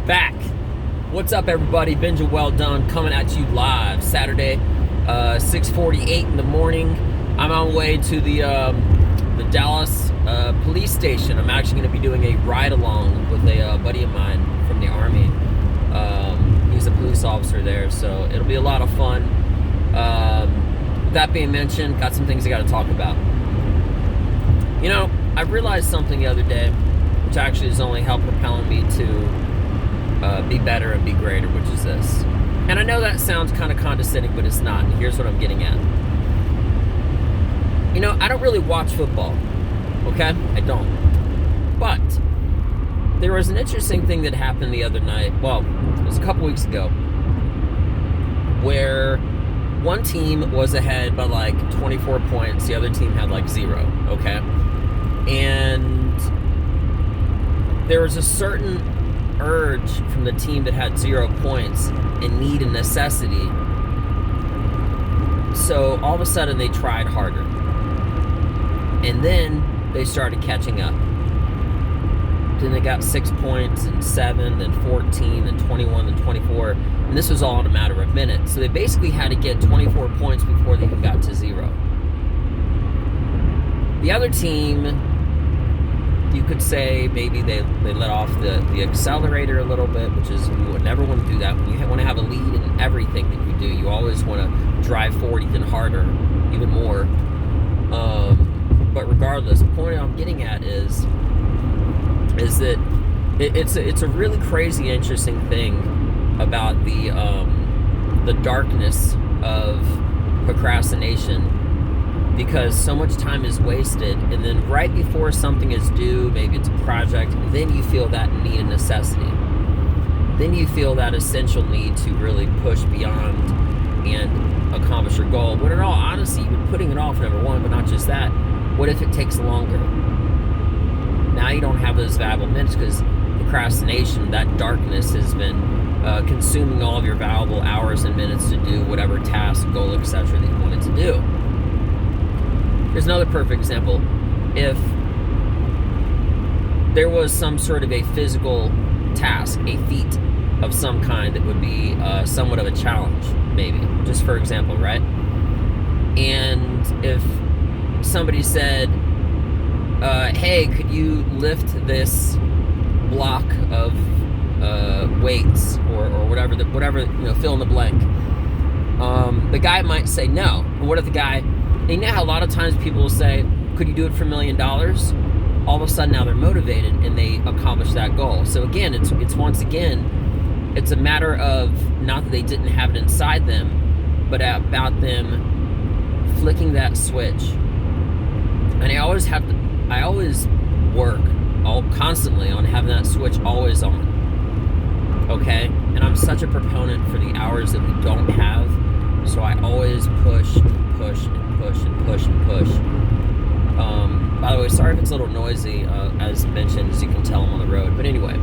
back. What's up, everybody? Benja Well Done coming at you live Saturday, 6:48 in the morning. I'm on the way to the Dallas police station. I'm actually going to be doing a ride along with a buddy of mine from the Army. He's a police officer there, so it'll be a lot of fun. That being mentioned, got some things I got to talk about. You know, I realized something the other day, which actually has only helped propelling me to be better and be greater, which is this. And I know that sounds kind of condescending, but it's not. And here's what I'm getting at. You know, I don't really watch football, okay? I don't. But there was an interesting thing that happened the other night. Well, it was a couple weeks ago, where one team was ahead by like 24 points. The other team had like 0, okay? And there was a certain urge from the team that had 0 points and need and necessity. So all of a sudden they tried harder. And then they started catching up. Then they got 6 points, and 7, then 14, then 21, then 24. And this was all in a matter of minutes. So they basically had to get 24 points before they even got to 0. The other team, you could say maybe they let off the accelerator a little bit, which is, you would never want to do that. When you want to have a lead in everything that you do, you always want to drive forward even harder, even more. But regardless, the point I'm getting at is that it's a really crazy, interesting thing about the darkness of procrastination, because so much time is wasted, and then right before something is due, maybe it's a project, then you feel that need and necessity. Then you feel that essential need to really push beyond and accomplish your goal. When in all honesty, you've been putting it off, number one, but not just that. What if it takes longer? Now you don't have those valuable minutes because procrastination, that darkness, has been consuming all of your valuable hours and minutes to do whatever task, goal, etc. that you wanted to do. Here's another perfect example. If there was some sort of a physical task, a feat of some kind that would be somewhat of a challenge, maybe, just for example, right? And if somebody said, hey, could you lift this block of weights or whatever, fill in the blank. The guy might say no. But what if the guy, and you know how a lot of times people will say, could you do it for $1 million? All of a sudden now they're motivated and they accomplish that goal. So again, it's once again, it's a matter of not that they didn't have it inside them, but about them flicking that switch. And I always work constantly on having that switch always on. Okay? And I'm such a proponent for the hours that we don't have, so I always push and push and push and push and push. By the way, sorry if it's a little noisy, as mentioned, as you can tell I'm on the road. But anyway,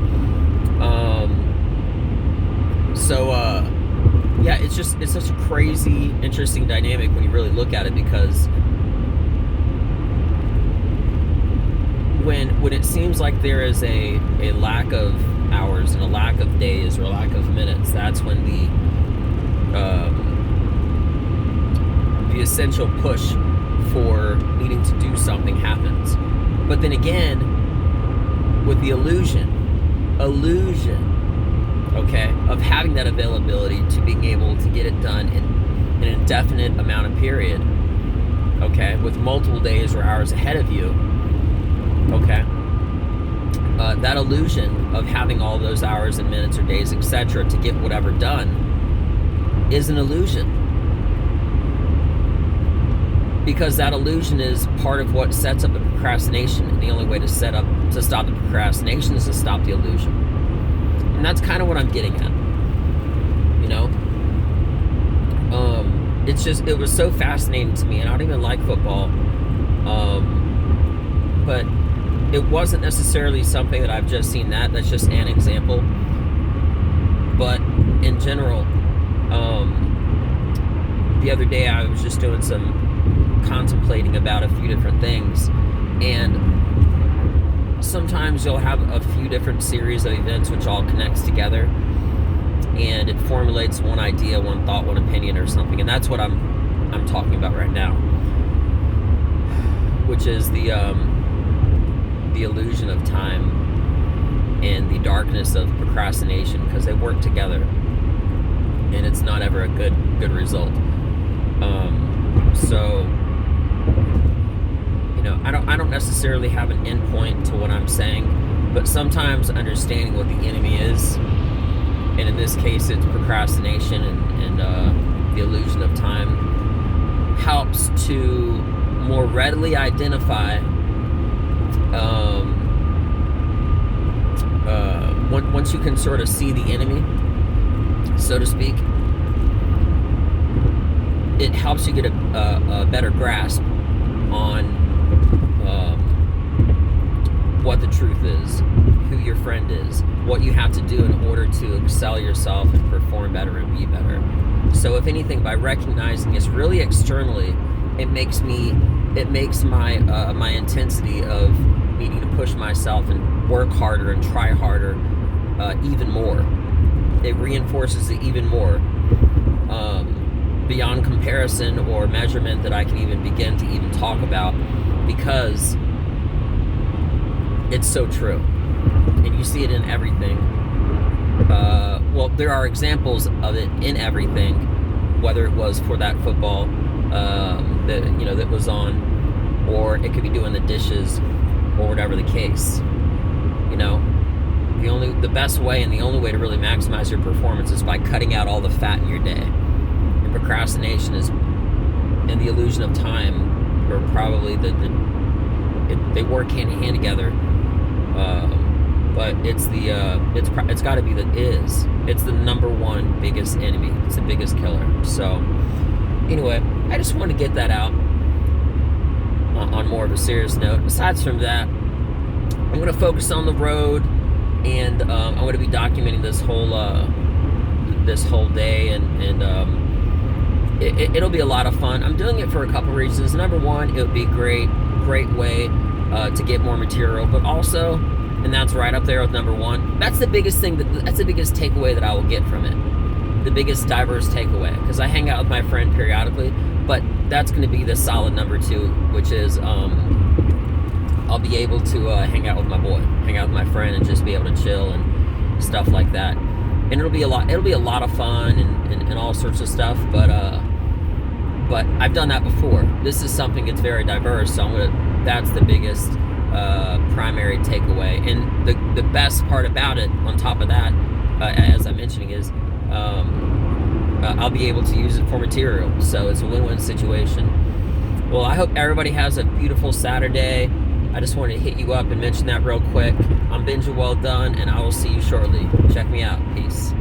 yeah, it's such a crazy, interesting dynamic when you really look at it, because when it seems like there is a lack of hours and a lack of days or a lack of minutes, that's when the essential push for needing to do something happens. But then again, with the illusion, okay, of having that availability to being able to get it done in an indefinite amount of period, okay, with multiple days or hours ahead of you, okay, that illusion of having all those hours and minutes or days, etc., to get whatever done is an illusion. Because that illusion is part of what sets up the procrastination, and the only way to stop the procrastination is to stop the illusion. And that's kind of what I'm getting at. You know? It was so fascinating to me, and I don't even like football. But it wasn't necessarily something that I've just seen that's just an example. But in general, the other day I was just doing some contemplating about a few different things, and sometimes you'll have a few different series of events which all connects together, and it formulates one idea, one thought, one opinion, or something. And that's what I'm talking about right now, which is the illusion of time and the darkness of procrastination, because they work together, and it's not ever a good result. So, you know, I don't necessarily have an end point to what I'm saying, but sometimes understanding what the enemy is, and in this case it's procrastination and the illusion of time, helps to more readily identify once you can sort of see the enemy, so to speak. It helps you get a better grasp on what the truth is, who your friend is, what you have to do in order to excel yourself and perform better and be better. So if anything, by recognizing this really externally, it makes my my intensity of needing to push myself and work harder and try harder even more. It reinforces it even more, beyond comparison or measurement that I can even begin to even talk about, because it's so true. And you see it in everything. Well, there are examples of it in everything, whether it was for that football that was on, or it could be doing the dishes, or whatever the case. You know, the best way and the only way to really maximize your performance is by cutting out all the fat in your day. And procrastination and the illusion of time are probably they work hand in hand together. But it's got to be it's the number one biggest enemy. It's the biggest killer. So anyway, I just want to get that out on more of a serious note. Besides from that, I'm going to focus on the road, and I'm going to be documenting this whole day, and it'll be a lot of fun. I'm doing it for a couple reasons. Number one, it would be a great way to get more material, but also, and that's right up there with number one, that's the biggest thing, that's the biggest takeaway that I will get from it, the biggest diverse takeaway, because I hang out with my friend periodically, but that's going to be the solid number two, which is I'll be able to hang out with my boy, hang out with my friend, and just be able to chill and stuff like that. And it'll be a lot of fun and all sorts of stuff, but I've done that before. This is something that's very diverse, so that's the biggest primary takeaway. And the best part about it, on top of that, as I'm mentioning, is I'll be able to use it for material, so it's a win-win situation. Well, I hope everybody has a beautiful Saturday. I just wanted to hit you up and mention that real quick. I'm Benja Well Done, and I will see you shortly. Check me out. Peace.